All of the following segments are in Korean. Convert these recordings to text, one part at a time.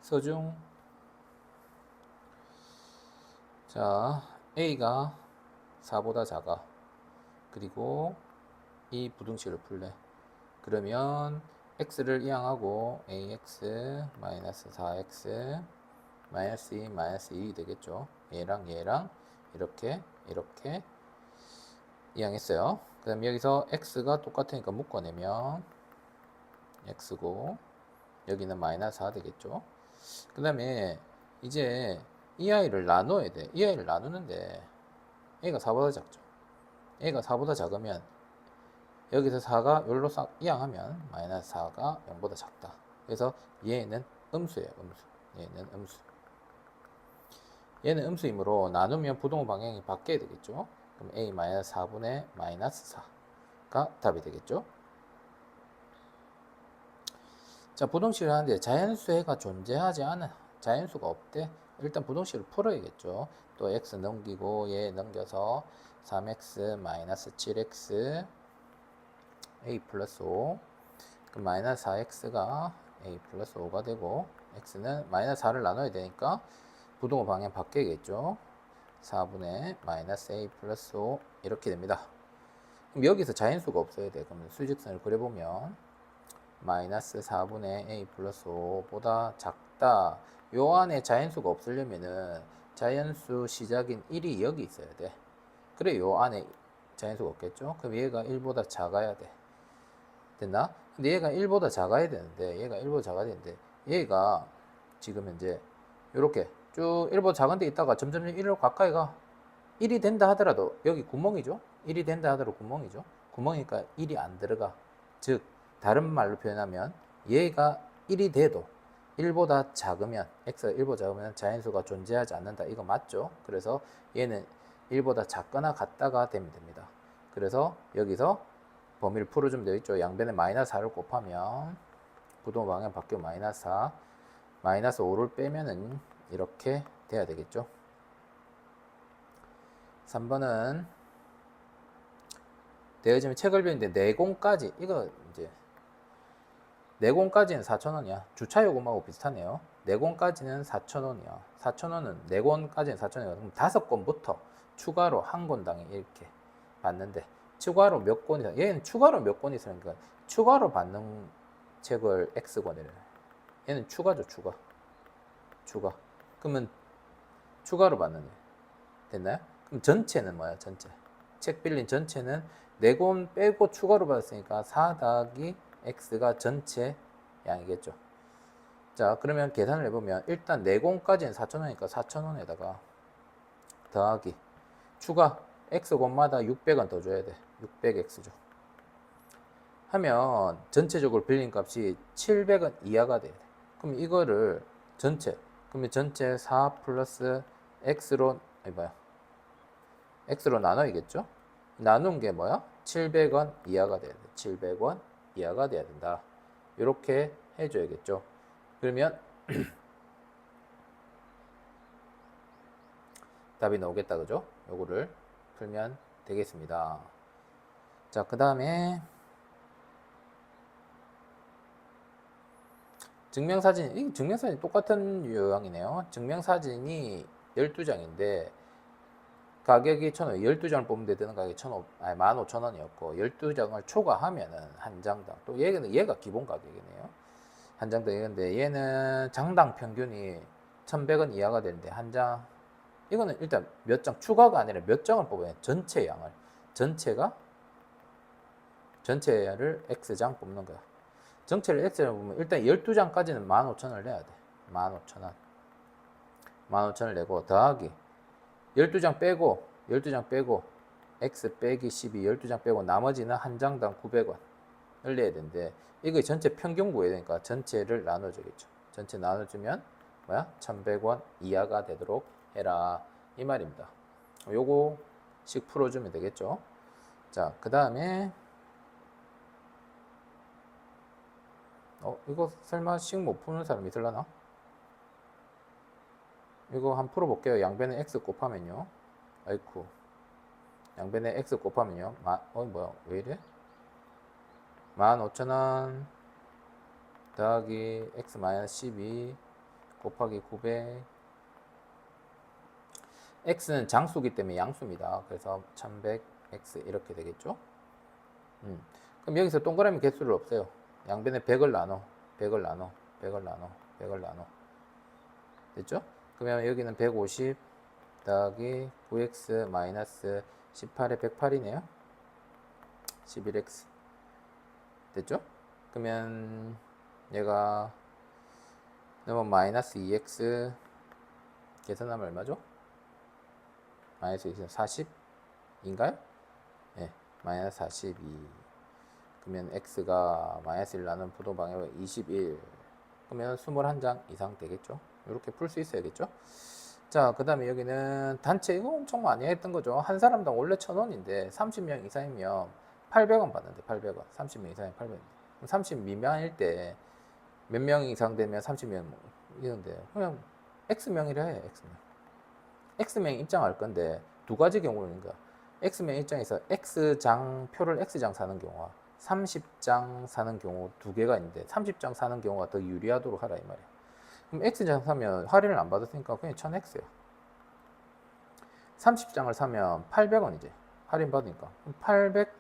서중. 자, A가 4보다 작아. 그리고 이 부등식을 풀래. 그러면 x를 이항하고 ax 마이너스 4x 마이너스 2 마이너스 2 되겠죠. 얘랑 이렇게 이항했어요. 그 다음 여기서 x가 똑같으니까 묶어내면 x고 여기는 마이너스 4 되겠죠. 그 다음에 이제 이 아이를 나눠야 돼. 이 아이를 나누는데 a가 4보다 작죠. a가 4보다 작으면 여기서 4가 여기로 싹 이항하면 마이너스 4가 0보다 작다. 그래서 얘는 음수예요. 음수. 얘는 음수. 얘는 음수이므로 나누면 부동호 방향이 바뀌어야 되겠죠. 그럼 a 마이너스 4분의 마이너스 4가 답이 되겠죠. 자, 부등식을 하는데 자연수해가 존재하지 않은 자연수가 없대. 일단 부등식을 풀어야겠죠. 또 x 넘기고 얘 넘겨서 3x 마이너스 7x a 플러스 5 그럼 마이너스 4x가 a 플러스 5가 되고 x는 마이너스 4를 나눠야 되니까 부동호 방향 바뀌겠죠. 4분의 마이너스 a 플러스 5 이렇게 됩니다. 그럼 여기서 자연수가 없어야 돼. 그러면 수직선을 그려보면 마이너스 4분의 a 플러스 5보다 작다. 요 안에 자연수가 없으려면은 자연수 시작인 1이 여기 있어야 돼. 그래 요 안에 자연수가 없겠죠. 그럼 얘가 1보다 작아야 돼. 됐나? 근데 얘가 1보다 작아야 되는데 얘가 지금 현재 이렇게 쭉 1보다 작은 데 있다가 점점 1로 가까이 가. 1이 된다 하더라도 여기 구멍이죠. 1이 된다 하더라도 구멍이죠. 구멍이니까 1이 안 들어가. 즉 다른 말로 표현하면 얘가 1이 돼도 1보다 작으면 x가 1보다 작으면 자연수가 존재하지 않는다. 이거 맞죠? 그래서 얘는 1보다 작거나 같다가 되면 됩니다. 그래서 여기서 범위를 풀어주면 되겠죠. 양변에 마이너스 4를 곱하면 부동호 방향 바뀌고 마이너스 4 마이너스 5를 빼면은 이렇게 돼야 되겠죠. 3번은 되어지면 체결비인데 내공까지 이거 이제 내공까지는 4,000원이야. 주차요금하고 비슷하네요. 내공까지는 4,000원이야. 4,000원은 내공까지는 4,000원이야. 그럼 5건부터 추가로 한 건당에 이렇게 받는데 추가로 몇 권 이상 얘는 추가로 몇 권 이상이니까 추가로 받는 책을 X권이래. 얘는 추가죠. 추가 그러면 추가로 받는 애 됐나요? 그럼 전체는 뭐야? 전체 책 빌린 전체는 4권 빼고 추가로 받았으니까 4 더하기 X가 전체 양이겠죠. 자 그러면 계산을 해보면 일단 4권까지는 4,000원이니까 4,000원에다가 더하기 추가 X권마다 600원 더 줘야 돼. 600X죠. 하면 전체적으로 빌린 값이 700원 이하가 돼야 돼. 그럼 이거를 그러면 전체 4 플러스 X로 X로 나눠야겠죠? 나눈 게 뭐야? 700원 이하가 돼야 돼. 700원 이하가 돼야 된다. 이렇게 해줘야겠죠. 그러면 답이 나오겠다. 그죠? 요거를 풀면 되겠습니다. 자, 그 다음에 이 증명사진이 똑같은 유형이네요. 증명사진이 12장인데 가격이 1,500원, 12장을 뽑는데 드는 가격이 15,000원이었고 12장을 초과하면은 한 장당 또 얘가 기본 가격이네요. 한 장당 이건데 얘는 장당 평균이 1,100원 이하가 되는데 한 장 이거는 일단 몇 장 추가가 아니라 몇 장을 뽑아요. 전체 양을 전체를 X장 뽑는 거야. 전체를 X장 보면 일단 12장까지는 15,000원을 내야 돼. 15,000원. 15,000원을 내고 더하기 12장 빼고 X 빼기 12 12장 빼고 나머지는 한 장당 900원을 내야 되는데 이거 전체 평균 구해야 되니까 전체를 나눠주겠죠. 전체 나눠주면 뭐야? 1,100원 이하가 되도록 해라 이 말입니다. 요거씩 풀어주면 되겠죠. 자, 그 다음에 이거 설마 식 못 푸는 사람 있을라나? 이거 한번 풀어볼게요. 양변에 x 곱하면요. 아이쿠. 양변에 x 곱하면요. 뭐야, 왜 이래? 15,000원 더하기 x 마이너스 12 곱하기 900 x는 장수기 때문에 양수입니다. 그래서 1100x 이렇게 되겠죠. 그럼 여기서 동그라미 개수를 없애요. 양변에 100을 나눠 100을 나눠 100을 나눠 100을 나눠 됐죠? 그러면 여기는 150 더하기 9x 마이너스 18에 108이네요. 11x 됐죠? 그러면 얘가 그러면 마이너스 2x 계산하면 얼마죠? 마이너스 2x 40인가요? 네, 마이너스 42. 그러면 x가 마이너스 1 나눈 부동 방향은 21. 그러면 21장 이상 되겠죠? 이렇게 풀 수 있어야겠죠? 자, 그 다음에 여기는 단체 이거 엄청 많이 했던 거죠. 한 사람당 원래 1,000원인데 30명 이상이면 800원 받는데 800원. 30명 이상이면 800원. 30 미만일 때 몇 명 이상 되면 30명 이런데 그냥 X명이라 해. X명. X명 입장할 건데 두 가지 경우는 거야. X명 입장에서 X장 표를 X장 사는 경우와 30장 사는 경우 두 개가 있는데 30장 사는 경우가 더 유리하도록 하라 이 말이야. 그럼 X장 사면 할인을 안 받았으니까 그냥 1000X야. 30장을 사면 800원이지. 할인 받으니까. 그럼 800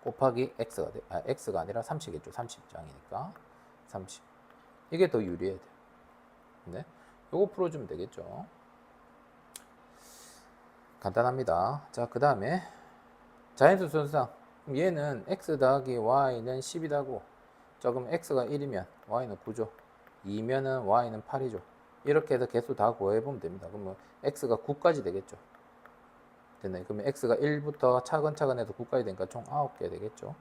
곱하기 X가 돼. X가 아니라 30이겠죠. 30장이니까. 30. 이게 더 유리해 돼. 네? 요거 풀어주면 되겠죠. 간단합니다. 자, 그 다음에 자연수 순수상. 얘는 X 더하기 Y는 10이다고. 자, 그럼 X가 1이면 Y는 9죠. 2면은 Y는 8이죠. 이렇게 해서 개수 다 구해보면 됩니다. 그러면 X가 9까지 되겠죠. 됐네. 그러면 X가 1부터 차근차근 해서 9까지 되니까 총 9개 되겠죠.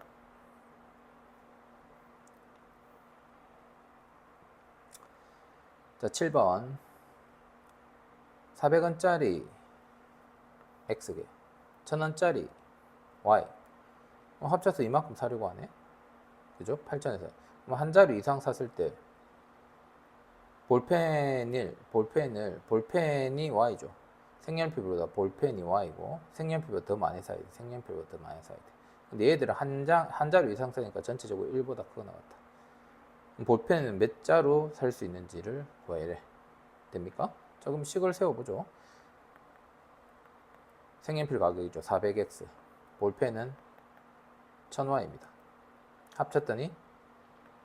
자, 7번. 400원짜리 X개. 1000원짜리 Y. 합쳐서 이만큼 사려고 하네. 그죠? 8,000에서. 그럼 한 자루 이상 샀을 때 볼펜이 Y죠. 색연필보다 볼펜이 Y고 색연필보다 더 많이 사야 돼. 색연필보다 더 많이 사야 돼. 근데 얘들은 한 자루 이상 사니까 전체적으로 1보다 크게 나왔다. 그럼 볼펜은 몇 자루 살 수 있는지를 구해야 됩니까? 자, 그럼 식을 세워보죠. 색연필 가격이죠. 400X. 볼펜은 1000Y입니다. 합쳤더니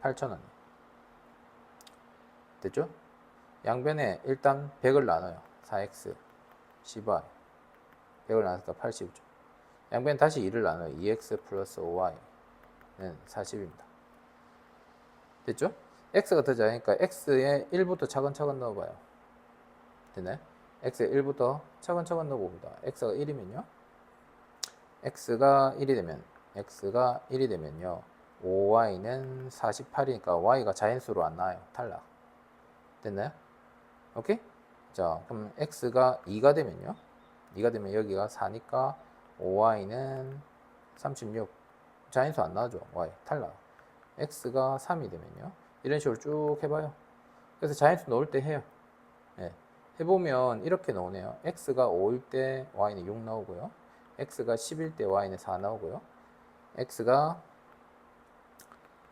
8,000원. 됐죠? 양변에 일단 100을 나눠요. 4x, 10y. 100을 나누니까 80이죠. 양변에 다시 2를 나눠요. 2x 플러스 5y는 40입니다. 됐죠? x가 더 작으니까 x에 1부터 차근차근 넣어봐요. 됐나요? x에 1부터 차근차근 넣어봅니다. x가 1이면요. x가 1이 되면요. 5y는 48이니까 y가 자연수로 안 나와요. 탈락. 됐나요? 오케이? 자, 그럼 x가 2가 되면요. 2가 되면 여기가 4니까 5y는 36. 자연수 안 나오죠. y 탈락. x가 3이 되면요. 이런 식으로 쭉 해봐요. 그래서 자연수 넣을 때 해요. 예. 해보면 이렇게 나오네요. x가 5일 때 y는 6 나오고요. x가 10일 때 y는 4 나오고요. x가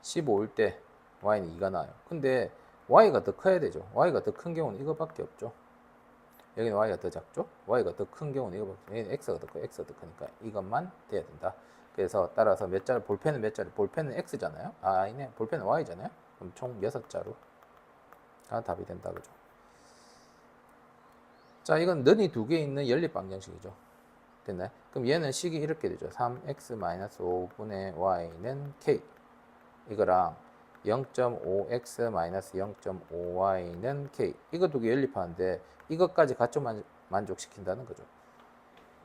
15일 때 y는 2가 나와요. 근데 y가 더 커야 되죠. y가 더 큰 경우는 이거밖에 없죠. 여기는 y가 더 작죠. y가 더 큰 경우는 이거밖에 없죠. 여기는 x가 더 커, x가 더 크니까 이것만 돼야 된다. 그래서 따라서 몇 자루, 볼펜은 몇 자루? 볼펜은 x잖아요. 아니네, 볼펜은 y잖아요. 그럼 총 6자루가 답이 된다, 그죠? 자, 이건 너니 두 개 있는 연립 방정식이죠. 됐나요? 그럼 얘는 식이 이렇게 되죠. 3x-5분의 y는 k. 이거랑 0.5x-0.5y는 k. 이거 두 개 연립하는데 이것까지 같이 만족시킨다는 거죠.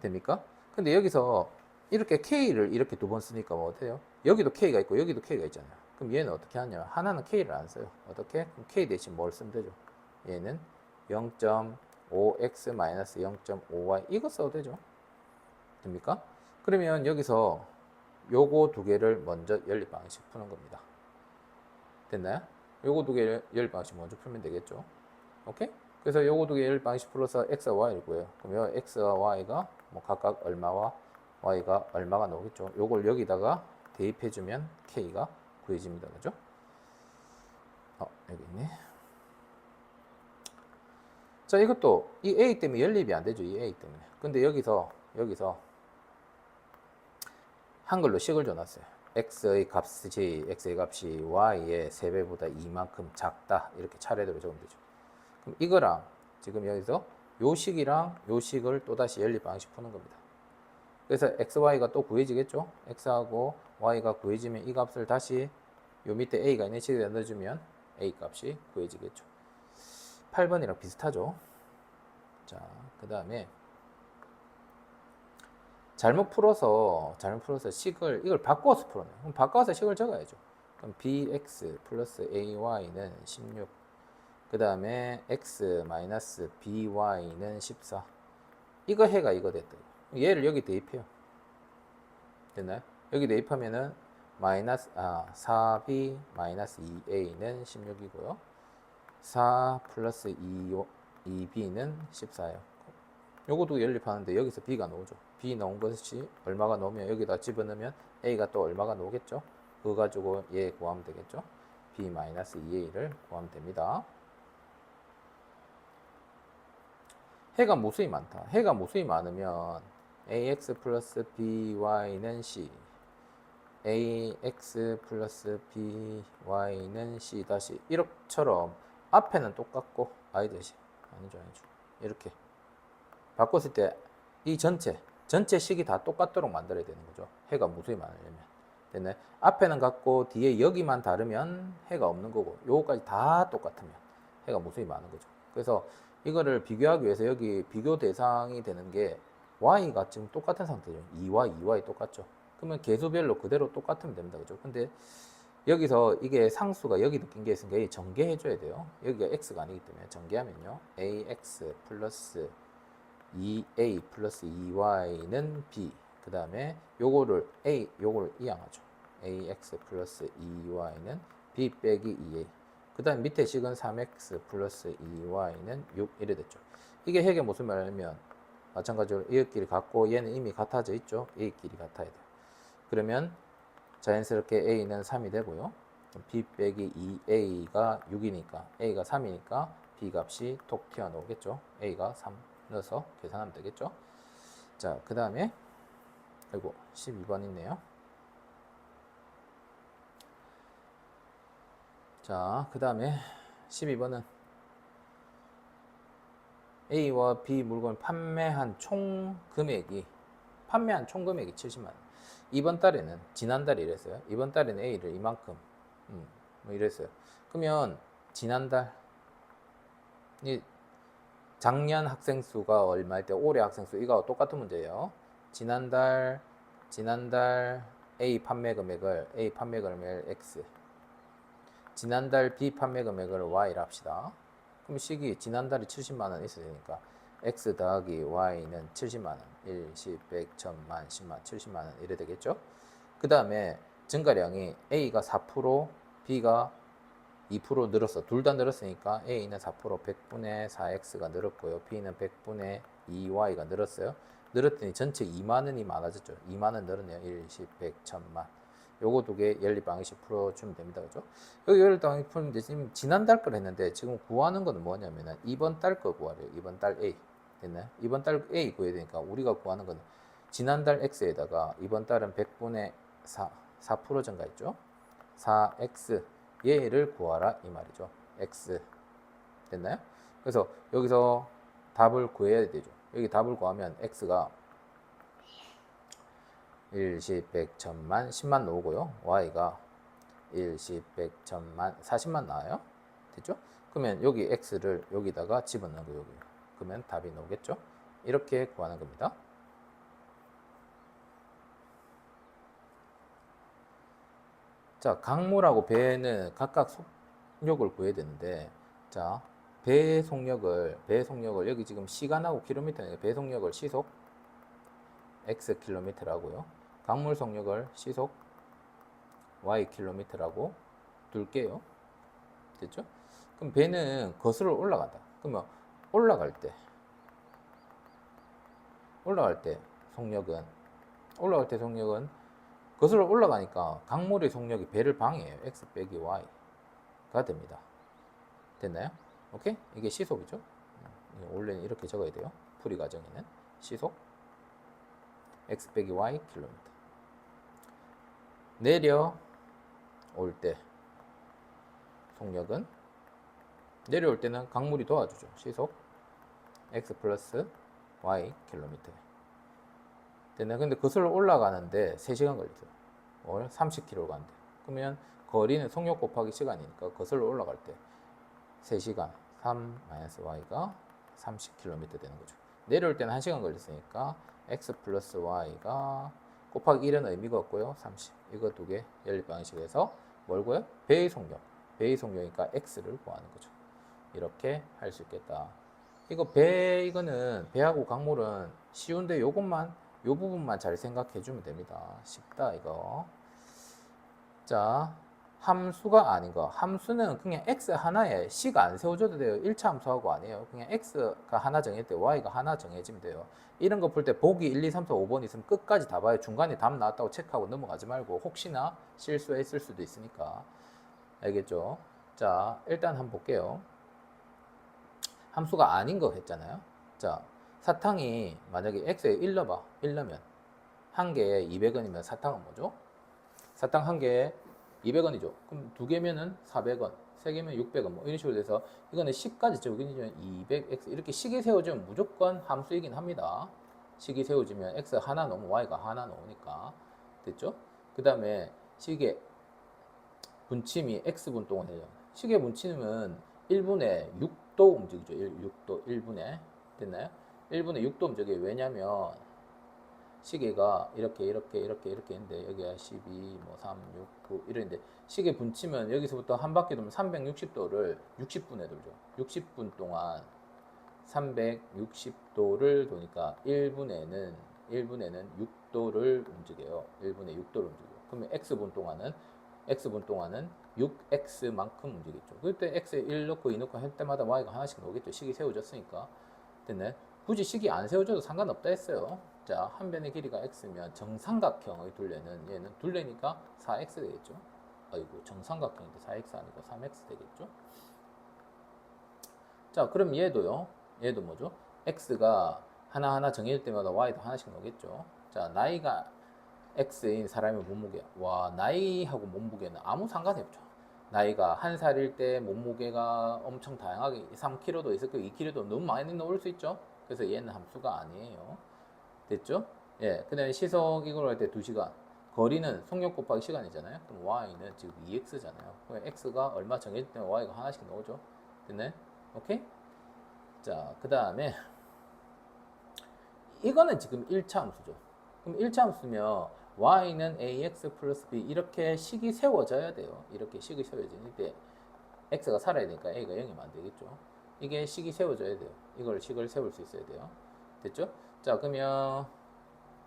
됩니까? 근데 여기서 이렇게 k를 이렇게 두 번 쓰니까 뭐 어때요? 여기도 k가 있고 여기도 k가 있잖아요. 그럼 얘는 어떻게 하냐면 하나는 k를 안 써요. 어떻게? 그럼 k 대신 뭘 쓰면 되죠? 얘는 0.5x-0.5y 이거 써도 되죠. 됩니까? 그러면 여기서 요거 두 개를 먼저 연립 방식 푸는 겁니다. 됐나요? 요거 두 개 연립 방식 먼저 풀면 되겠죠. 오케이? 그래서 요거 두 개 연립 방식 풀어서 x와 y를 구해요. 그럼 요 x와 y가 뭐 각각 얼마와 y가 얼마가 나오겠죠. 요걸 여기다가 대입해주면 k가 구해집니다. 그죠? 여기 있네. 자, 이것도 이 A 때문에 연립이 안 되죠. 이 A 때문에. 근데 여기서 한글로 식을 줘놨어요. x의 값이 y의 3배보다 이만큼 작다. 이렇게 차례대로 적으면 되죠. 그럼 이거랑 지금 여기서 요 식이랑 요 식을 또다시 연립 방식 푸는 겁니다. 그래서 xy가 또 구해지겠죠. x하고 y가 구해지면 이 값을 다시 요 밑에 a가 있는 식에다 넣어주면 a 값이 구해지겠죠. 8번이랑 비슷하죠. 자, 그 다음에 잘못 풀어서 식을 이걸 바꿔서 풀어내요. 그럼 바꿔서 식을 적어야죠. 그럼 bx 플러스 ay는 16. 그 다음에 x 마이너스 by는 14. 이거 해가 이거 됐다. 얘를 여기 대입해요. 됐나요? 여기 대입하면은 4b 마이너스 2a는 16이고요. 4 플러스 2b는 14예요. 요것도 연립하는데 여기서 b가 나오죠. b 나온 것이 얼마가 나오면 여기다 집어넣으면 a가 또 얼마가 나오겠죠. 그거 가지고 얘 구하면 되겠죠. b 마이너스 2a를 구하면 됩니다. 해가 무수히 많다. 해가 무수히 많으면 ax 플러스 by는 c, ax 플러스 by는 c 다시 이렇게처럼 앞에는 똑같고 아니죠. 이렇게 바꿨을 때 이 전체 식이 다 똑같도록 만들어야 되는 거죠. 해가 무수히 많으려면. 됐나요? 앞에는 같고 뒤에 여기만 다르면 해가 없는 거고 요거까지 다 똑같으면 해가 무수히 많은 거죠. 그래서 이거를 비교하기 위해서 여기 비교 대상이 되는 게 y가 지금 똑같은 상태죠. 2y 똑같죠. 그러면 개수별로 그대로 똑같으면 됩니다. 그죠? 근데 여기서 이게 상수가 여기 느낀 게 있으니까 전개해 줘야 돼요. 여기가 x가 아니기 때문에 전개하면요. ax 플러스 2a 플러스 2y는 b. 그 다음에 요거를 이항하죠. ax 플러스 2y는 b 빼기 2a. 그 다음 밑에 식은 3x 플러스 2y는 6 이래 됐죠. 이게 핵의 무슨 말이냐면 마찬가지로 이것끼리 같고 얘는 이미 같아져 있죠. a끼리 같아야 돼요. 그러면 자연스럽게 a는 3이 되고요. b 빼기 2a가 6이니까 a가 3이니까 b 값이 톡 튀어나오겠죠. a가 3 넣어서 계산하면 되겠죠. 자, 그 다음에 아이고 12번 있네요. 자, 그 다음에 12번은 A와 B 물건을 판매한 총 금액이 70만 원. 이번 달에는 지난달에 이랬어요. 이번 달에는 A를 이만큼 뭐 이랬어요. 그러면 지난달 이 작년 학생 수가 얼마일 때 올해 학생 수 이거 똑같은 문제예요. 지난달 A 판매 금액을 X, 지난달 B 판매 금액을 Y를 합시다. 그럼 식이 지난달에 70만 원 있어야 되니까 X 더하기 Y는 70만 원, 1, 10, 100, 1000만, 10만, 70만 원 이래 되겠죠. 그 다음에 증가량이 A가 4%, B가 2% 늘었어. 둘 다 늘었으니까 A는 4%, 100분의 4X가 늘었고요. B는 100분의 2Y가 늘었어요. 늘었더니 전체 2만 원이 많아졌죠. 2만 원 늘었네요. 1, 10, 100, 1000만. 요거 두 개 연립 방식 풀어주면 됩니다. 그죠? 여기 연립 방식 푸는데 지금 지난달 걸 했는데 지금 구하는 건 뭐냐면은 이번 달 거 구하래요. 이번 달 A. 됐나요? 이번 달 A 구해야 되니까 우리가 구하는 건 지난달 X에다가 이번 달은 100분의 4% 증가했죠. 4X 얘를 구하라 이 말이죠. X 됐나요? 그래서 여기서 답을 구해야 되죠. 여기 답을 구하면 X가 1, 10, 100, 1000만, 10만 나오고요. Y가 1, 10, 100, 1000만, 40만 나와요. 됐죠? 그러면 여기 X를 여기다가 집어넣는 거예요. 여기. 그러면 답이 나오겠죠? 이렇게 구하는 겁니다. 자, 강물하고 배는 각각 속력을 구해야 되는데, 자, 배 속력을 여기 지금 시간하고 킬로미터니까 배 속력을 시속 x 킬로미터라고요. 강물 속력을 시속 y 킬로미터라고 둘게요. 됐죠? 그럼 배는 거슬러 올라간다. 그러면 올라갈 때 속력은 거슬러 올라가니까 강물의 속력이 배를 방해해요. x 빼기 y. x가 됩니다. 됐나요? 오케이? 이게 시속이죠. 원래는 이렇게 적어야 돼요. 풀이 과정에는 시속 x 빼기 y 킬로미터. 내려올 때 속력은, 내려올 때는 강물이 도와주죠. 시속 x 플러스 y 킬로미터. 됐나요? 근데 거슬러 올라가는데 3시간 걸렸어요. 30km 가는데. 그러면 거리는 속력 곱하기 시간이니까 거슬러 올라갈 때 3시간 3-y가 30km 되는 거죠. 내려올 때는 1시간 걸렸으니까 x 플러스 y가 곱하기 1은 의미가 없고요. 30. 이거 두 개 연립 방식에서 뭘고요? 배의 속력. 배의 속력이니까 x를 구하는 거죠. 이렇게 할 수 있겠다. 이거는 배하고 강물은 쉬운데 요것만, 요 부분만 잘 생각해 주면 됩니다. 쉽다 이거. 자, 함수가 아닌 거. 함수는 그냥 x 하나에 c가 안 세워줘도 돼요. 1차 함수하고 아니에요. 그냥 x가 하나 정해질 때 y가 하나 정해지면 돼요. 이런 거 풀 때 보기 1, 2, 3, 4, 5번 있으면 끝까지 다 봐요. 중간에 답 나왔다고 체크하고 넘어가지 말고 혹시나 실수했을 수도 있으니까. 알겠죠? 자, 일단 한번 볼게요. 함수가 아닌 거 했잖아요. 자, 사탕이 만약에 x에 1 넣어봐. 1 넣으면 한 개에 200원이면 사탕은 뭐죠? 사탕 한 개에 200원이죠. 그럼 두 개면은 400원, 세 개면 600원, 뭐 이런 식으로 돼서 이거는 10까지 적용해주면 200x 이렇게 식이 세워지면 무조건 함수이긴 합니다. 식이 세워지면 x 하나 넣으면 y가 하나 넣으니까 됐죠? 그 다음에 식의 분침이 x분 동안 해요. 식의 분침은 1분에 6도 움직이죠. 6도 1분에 됐나요? 1분에 6도 움직여요. 왜냐면 시계가 이렇게 있는데 여기가 12, 뭐 3, 6, 9 이러는데 시계 분치면 여기서부터 한 바퀴 돌면 360도를 60분에 돌죠. 60분 동안 360도를 도니까 1분에는 6도를 움직여요. 1분에 6도를 움직여요. 그러면 x분 동안은 6x만큼 움직이죠. 그때 x에 1 넣고 2 넣고 할 때마다 y가 하나씩 나오겠죠. 식이 세워졌으니까. 됐네. 굳이 식이 안 세워져도 상관없다 했어요. 자, 한 변의 길이가 x면 정삼각형의 둘레는 얘는 둘레니까 4x 되겠죠. 아이고, 정삼각형인데 4x 아니고 3x 되겠죠. 자, 그럼 얘도요. 얘도 뭐죠? x가 하나하나 정해질 때마다 y도 하나씩 나오겠죠. 자, 나이가 x인 사람의 몸무게. 와, 나이하고 몸무게는 아무 상관이 없죠. 나이가 한 살일 때 몸무게가 엄청 다양하게 3kg도 있을 거고 2kg도 너무 많이 넣을 수 있죠. 그래서 얘는 함수가 아니에요. 됐죠? 예, 그 다음에 시속 이걸 할 때 2시간. 거리는 속력 곱하기 시간이잖아요. 그럼 y는 지금 2x잖아요. 그럼 x가 얼마 정해질 때면 y가 하나씩 나오죠. 됐네? 오케이? 자, 그 다음에 이거는 지금 1차 함수죠. 그럼 1차 함수면 y는 ax 플러스 b 이렇게 식이 세워져야 돼요. 이렇게 식이 세워지는데 x가 살아야 되니까 a가 0이면 안 되겠죠. 이게 식이 세워져야 돼요. 이걸 식을 세울 수 있어야 돼요. 됐죠? 자, 그러면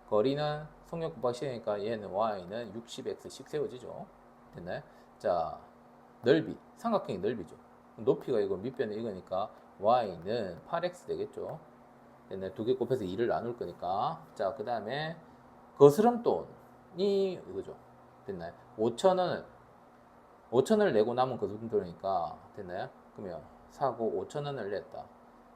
거리는 속력 곱하기 시간이니까 얘는 y는 60x씩 세워지죠. 됐나요? 자, 넓이. 삼각형의 넓이죠. 높이가 이거 밑변이 이거니까 y는 8x 되겠죠. 됐나요? 두 개 곱해서 2를 나눌 거니까. 자, 그 다음에 거스름돈이 이거죠. 됐나요? 5,000원을 내고 남은 거스름돈이니까 됐나요? 그러면 사고 5,000원을 냈다.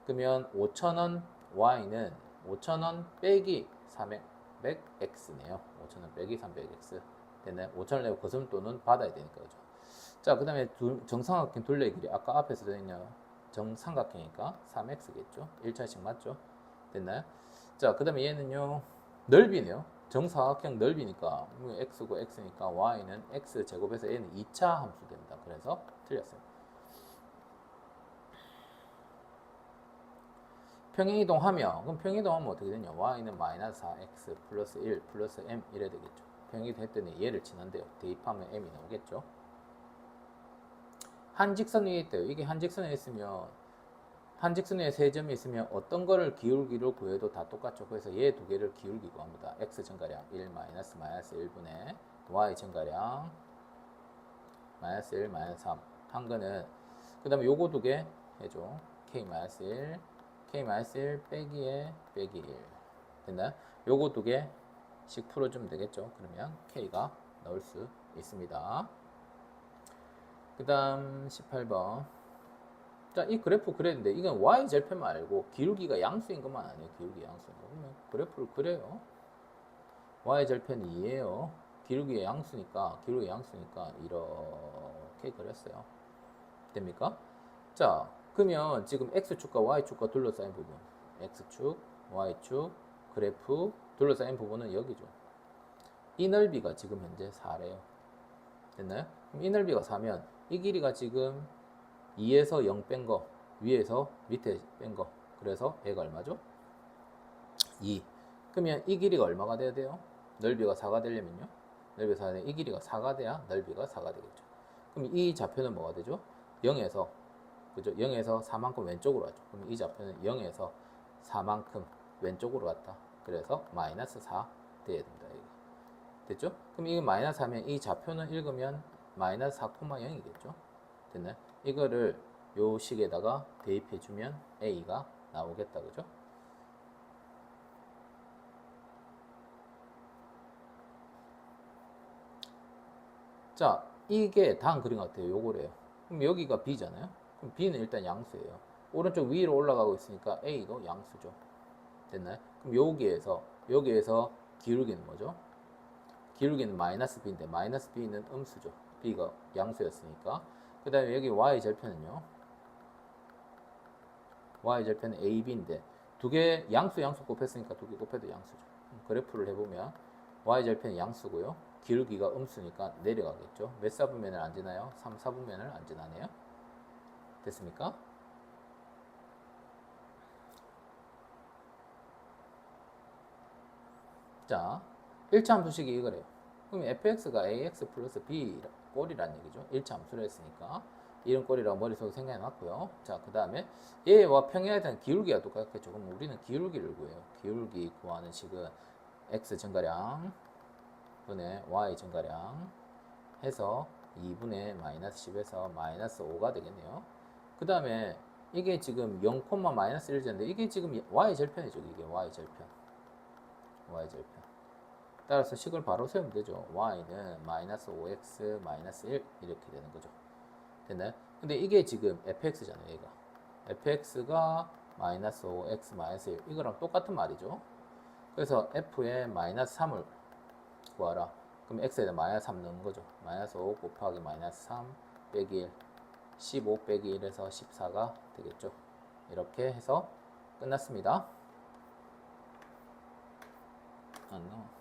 그러면 5,000원 y는 5,000원 빼기 300x네요. 5,000원 빼기 300x. 됐나요? 5,000원 내고 거스름돈은 받아야 되니까 그죠. 자, 그 다음에 정삼각형 둘레의 길이 아까 앞에서 되냐 정삼각형이니까 3x겠죠. 1차식 맞죠? 됐나요? 자, 그 다음에 얘는요 넓이네요. 정사각형 넓이니까 x고 x니까 y는 x 제곱해서 얘는 2차 함수 됩니다. 그래서 틀렸어요. 평행이동하면 그럼 평행이동하면 어떻게 되냐? y는 마이너스 4x 플러스 1 플러스 m 이래 되겠죠. 평행이동 했더니 얘를 치는데요. 대입하면 m이 나오겠죠. 한직선 위에 있대요. 이게 한직선에 있으면 한직선에 세 점이 있으면 어떤 거를 기울기로 구해도 다 똑같죠. 그래서 얘 두 개를 기울기 구합니다. x 증가량 1 마이너스 1분의 y 증가량 마이너스 1 마이너스 3 한 거는 그 다음에 요거 두 개 해줘. k 마이너스 1 k 마이너스 1 빼기에 빼기 1 됐나요? 요거 두 개씩 풀어주면 되겠죠. 그러면 k가 나올 수 있습니다. 그 다음 18번. 자, 이 그래프 그랬는데 이건 y 절편만 알고 기울기가 양수인 것만 아니에요. 기울기 양수인 거. 그러면 그래프를 그래요. y 절편이 2예요. 기울기가 양수니까 이렇게 그렸어요. 됩니까? 자, 그러면 지금 x축과 y축과 둘러싸인 부분, x축, y축, 그래프 둘러싸인 부분은 여기죠. 이 넓이가 지금 현재 4래요. 됐나요? 그럼 이 넓이가 4면 이 길이가 지금 2에서 0 뺀 거, 위에서 밑에 뺀 거. 그래서 얘가 얼마죠? 2. 그러면 이 길이가 얼마가 돼야 돼요? 넓이가 4가 되려면요? 넓이가 4가 이 길이가 4가 돼야 넓이가 4가 되겠죠. 그럼 이 좌표는 뭐가 되죠? 0에서 그죠? 0에서 4만큼 왼쪽으로 가죠. 그럼 이 좌표는 0에서 4만큼 왼쪽으로 갔다. 그래서 마이너스 4 돼야 됩니다. 이게. 됐죠? 그럼 이게 마이너스 하면 이 좌표는 읽으면 마이너스 4,0이겠죠? 됐나요? 이거를 요 식에다가 대입해주면 A가 나오겠다. 그죠? 자, 이게 다음 그림 같아요. 요거래요. 그럼 여기가 B잖아요? 그럼 B는 일단 양수예요. 오른쪽 위로 올라가고 있으니까 A도 양수죠. 됐나요? 그럼 여기에서 기울기는 뭐죠? 기울기는 마이너스 B인데 마이너스 B는 음수죠. B가 양수였으니까. 그 다음에 여기 Y절편은요. Y절편은 AB인데 두 개 양수 곱했으니까 두 개 곱해도 양수죠. 그래프를 해보면 Y절편이 양수고요. 기울기가 음수니까 내려가겠죠. 몇 사분면을 안 지나요? 3, 4분면을 안 지나네요. 됐습니까? 자, 1차 함수식이 이거래요. 그럼 fx가 ax 플러스 b 꼴이란 얘기죠. 1차 함수를 했으니까. 이런 꼴이라고 머릿속에 생각해 놨고요. 자, 그 다음에 얘와 평행에 대한 기울기가 똑같겠죠. 그럼 우리는 기울기를 구해요. 기울기 구하는 식은 x 증가량 분의 y 증가량 해서 2분의 마이너스 10에서 마이너스 5가 되겠네요. 그 다음에 이게 지금 0, 마이너스 1인데 이게 지금 y절편이죠. 이게 y절편. 따라서 식을 바로 세우면 되죠. y는 마이너스 5x 마이너스 1 이렇게 되는 거죠. 됐나요? 근데 이게 지금 fx잖아요. 얘가. fx가 마이너스 5x 마이너스 1 이거랑 똑같은 말이죠. 그래서 f에 마이너스 3을 구하라. 그럼 x에다 마이너스 3 넣는 거죠. 마이너스 5 곱하기 마이너스 3 빼기 1 15 빼기 1에서 14가 되겠죠. 이렇게 해서 끝났습니다. 안 나와.